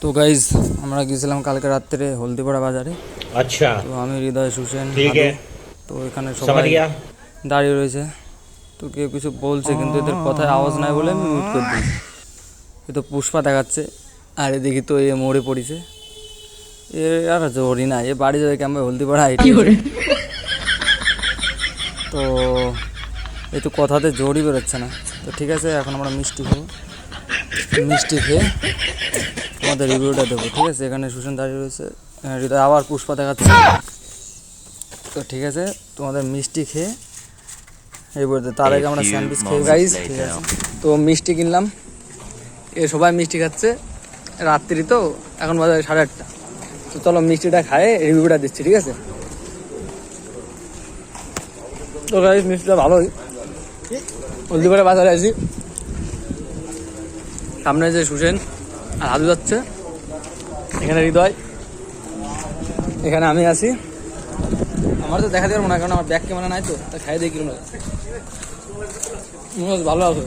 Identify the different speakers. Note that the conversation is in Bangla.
Speaker 1: তো গাইজ আমরা গিয়েছিলাম কালকে রাত্রে হলদিপাড়া বাজারে।
Speaker 2: আচ্ছা,
Speaker 1: তো আমি হৃদয়, সুসেন,
Speaker 2: ঠিক আছে।
Speaker 1: তো এখানে সবাই দাঁড়িয়ে রয়েছে। তো কেউ কিছু বলছে কিন্তু এদের কথায় আওয়াজ নাই বলে আমি মিউট করে দিই। এ তো পুষ্পা দেখাচ্ছে, আর দেখি তো এ মরে পড়িছে। এ আর জোরই না, এ বাড়ি যাবে কেমন হলদিপাড়া আইটি। তো এই তো কথাতে জোরই বেরোচ্ছে না। তো ঠিক আছে, এখন আমরা মিষ্টি খাবো। মিষ্টি খেয়ে তোমাদের রিভিউটা দেবো, ঠিক আছে। এখানে সুসেন দাঁড়িয়ে রয়েছে, হৃদয় আবার পুষ্পা দেখাচ্ছে। তো ঠিক আছে, তোমাদের মিষ্টি খেয়ে এই বলতে তার আগে আমরা স্যান্ডউইচ খেয়ে গাইস, ঠিক আছে। তো মিষ্টি কিনলাম, এ সবাই মিষ্টি খাচ্ছে। রাত্রি তো এখন বাজে 8:30। তো চলো মিষ্টিটা খায়ে রিভিউটা দিচ্ছি, ঠিক আছে। তো গাইস মিষ্টিটা ভালোই। হলদিপাড়া বাজারে আছি, সামনে যে সুসেন আর হাজু যাচ্ছে, এখানে হৃদয়, এখানে আমি আছি। আমার তো দেখা দিবার মনে হয়, কারণ আমার ব্যাক ক্যামেরা নাই, তো তাই খাই দিয়ে কিরম লাগে। ভালো আছে।